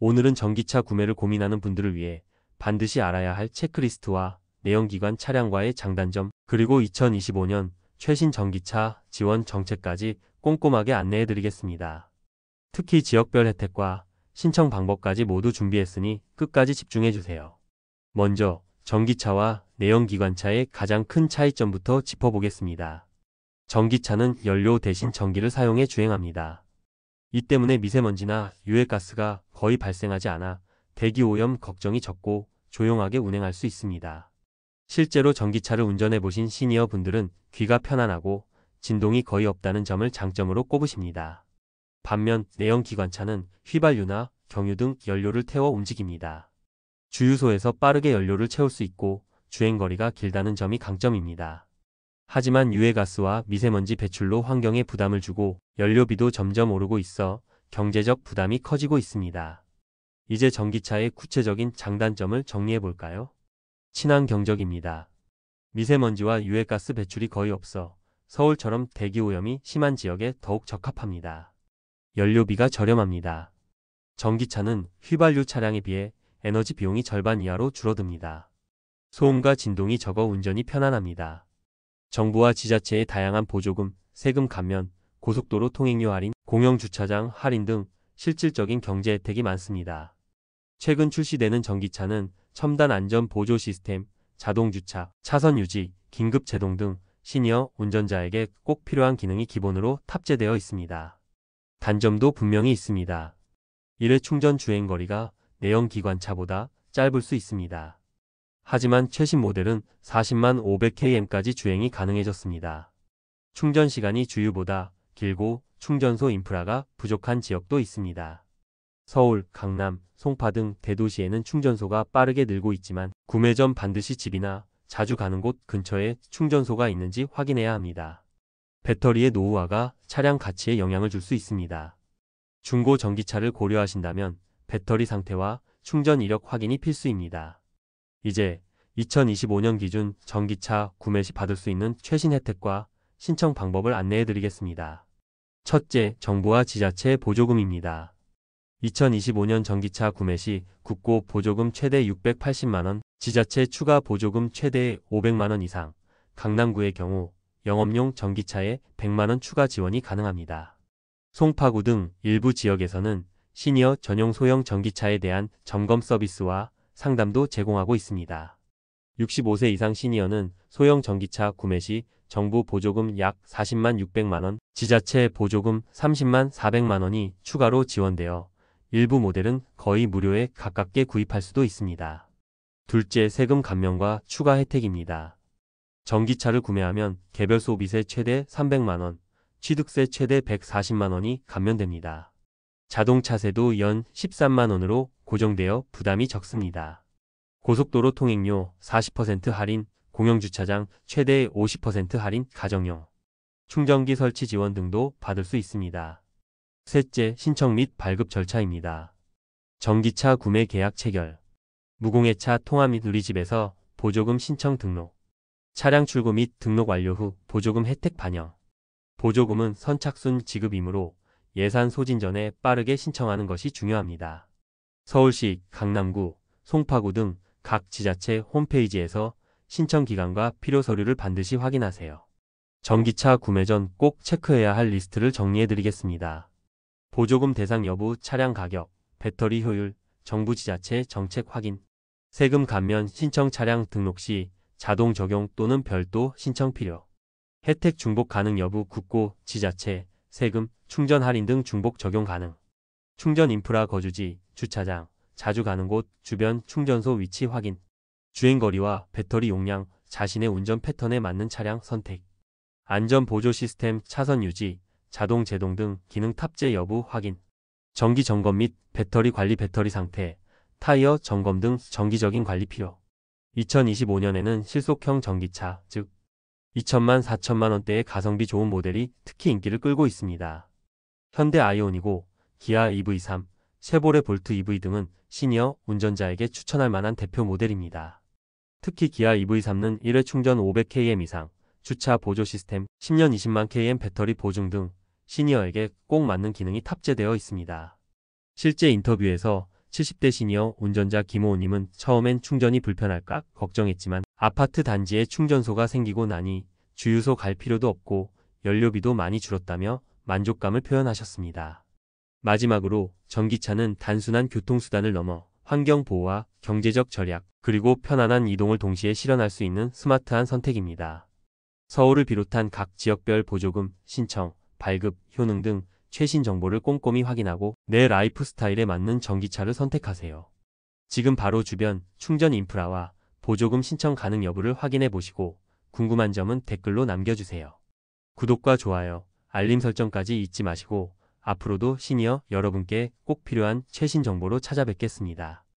오늘은 전기차 구매를 고민하는 분들을 위해 반드시 알아야 할 체크리스트와 내연기관 차량과의 장단점, 그리고 2025년 최신 전기차 지원 정책까지 꼼꼼하게 안내해 드리겠습니다. 특히 지역별 혜택과 신청 방법까지 모두 준비했으니 끝까지 집중해 주세요. 먼저 전기차와 내연기관차의 가장 큰 차이점부터 짚어보겠습니다. 전기차는 연료 대신 전기를 사용해 주행합니다. 이 때문에 미세먼지나 유해가스가 거의 발생하지 않아 대기오염 걱정이 적고 조용하게 운행할 수 있습니다. 실제로 전기차를 운전해 보신 시니어 분들은 귀가 편안하고 진동이 거의 없다는 점을 장점으로 꼽으십니다. 반면 내연기관차는 휘발유나 경유 등 연료를 태워 움직입니다. 주유소에서 빠르게 연료를 채울 수 있고 주행거리가 길다는 점이 강점입니다. 하지만 유해가스와 미세먼지 배출로 환경에 부담을 주고 연료비도 점점 오르고 있어 경제적 부담이 커지고 있습니다. 이제 전기차의 구체적인 장단점을 정리해 볼까요? 친환 경적입니다. 미세먼지와 유해가스 배출이 거의 없어 서울처럼 대기오염이 심한 지역에 더욱 적합합니다. 연료비가 저렴합니다. 전기차는 휘발유 차량에 비해 에너지 비용이 절반 이하로 줄어듭니다. 소음과 진동이 적어 운전이 편안합니다. 정부와 지자체의 다양한 보조금, 세금 감면, 고속도로 통행료 할인, 공영주차장 할인 등 실질적인 경제 혜택이 많습니다. 최근 출시되는 전기차는 첨단 안전 보조 시스템, 자동주차, 차선 유지, 긴급 제동 등 시니어 운전자에게 꼭 필요한 기능이 기본으로 탑재되어 있습니다. 단점도 분명히 있습니다. 1회 충전 주행거리가 내연기관차보다 짧을 수 있습니다. 하지만 최신 모델은 40만 500km까지 주행이 가능해졌습니다. 충전 시간이 주유보다 길고 충전소 인프라가 부족한 지역도 있습니다. 서울, 강남, 송파 등 대도시에는 충전소가 빠르게 늘고 있지만 구매 전 반드시 집이나 자주 가는 곳 근처에 충전소가 있는지 확인해야 합니다. 배터리의 노후화가 차량 가치에 영향을 줄 수 있습니다. 중고 전기차를 고려하신다면 배터리 상태와 충전 이력 확인이 필수입니다. 이제 2025년 기준 전기차 구매 시 받을 수 있는 최신 혜택과 신청 방법을 안내해 드리겠습니다. 첫째, 정부와 지자체 보조금입니다. 2025년 전기차 구매 시 국고 보조금 최대 680만원, 지자체 추가 보조금 최대 500만원 이상, 강남구의 경우 영업용 전기차에 100만원 추가 지원이 가능합니다. 송파구 등 일부 지역에서는 시니어 전용 소형 전기차에 대한 점검 서비스와 상담도 제공하고 있습니다. 65세 이상 시니어는 소형 전기차 구매 시 정부 보조금 약 40만 600만원, 지자체 보조금 30만 400만원이 추가로 지원되어 일부 모델은 거의 무료에 가깝게 구입할 수도 있습니다. 둘째, 세금 감면과 추가 혜택입니다. 전기차를 구매하면 개별 소비세 최대 300만원, 취득세 최대 140만원이 감면됩니다. 자동차세도 연 13만원으로 고정되어 부담이 적습니다. 고속도로 통행료 40% 할인, 공영주차장 최대 50% 할인, 가정용 충전기 설치 지원 등도 받을 수 있습니다. 셋째, 신청 및 발급 절차입니다. 전기차 구매 계약 체결, 무공해차 통화 및 누리집에서 보조금 신청 등록, 차량 출고 및 등록 완료 후 보조금 혜택 반영. 보조금은 선착순 지급이므로 예산 소진 전에 빠르게 신청하는 것이 중요합니다. 서울시, 강남구, 송파구 등 각 지자체 홈페이지에서 신청 기간과 필요 서류를 반드시 확인하세요. 전기차 구매 전 꼭 체크해야 할 리스트를 정리해 드리겠습니다. 보조금 대상 여부, 차량 가격, 배터리 효율, 정부 지자체 정책 확인, 세금 감면 신청, 차량 등록 시 자동 적용 또는 별도 신청 필요, 혜택 중복 가능 여부, 국고, 지자체, 세금, 충전 할인 등 중복 적용 가능, 충전 인프라 거주지, 주차장, 자주 가는 곳, 주변 충전소 위치 확인, 주행거리와 배터리 용량, 자신의 운전 패턴에 맞는 차량 선택, 안전 보조 시스템, 차선 유지, 자동 제동 등 기능 탑재 여부 확인, 정기 점검 및 배터리 관리, 배터리 상태, 타이어 점검 등 정기적인 관리 필요. 2025년에는 실속형 전기차, 즉 2천만 4천만 원대의 가성비 좋은 모델이 특히 인기를 끌고 있습니다. 현대 아이오닉5, 기아 EV3, 쉐보레 볼트 EV 등은 시니어 운전자에게 추천할 만한 대표 모델입니다. 특히 기아 EV3는 1회 충전 500km 이상, 주차 보조 시스템, 10년 20만 km 배터리 보증 등 시니어에게 꼭 맞는 기능이 탑재되어 있습니다. 실제 인터뷰에서 70대 시니어 운전자 김호우님은 처음엔 충전이 불편할까 걱정했지만 아파트 단지에 충전소가 생기고 나니 주유소 갈 필요도 없고 연료비도 많이 줄었다며 만족감을 표현하셨습니다. 마지막으로 전기차는 단순한 교통수단을 넘어 환경보호와 경제적 절약, 그리고 편안한 이동을 동시에 실현할 수 있는 스마트한 선택입니다. 서울을 비롯한 각 지역별 보조금, 신청, 발급, 효능 등 최신 정보를 꼼꼼히 확인하고 내 라이프 스타일에 맞는 전기차를 선택하세요. 지금 바로 주변 충전 인프라와 보조금 신청 가능 여부를 확인해 보시고 궁금한 점은 댓글로 남겨주세요. 구독과 좋아요, 알림 설정까지 잊지 마시고 앞으로도 시니어 여러분께 꼭 필요한 최신 정보로 찾아뵙겠습니다.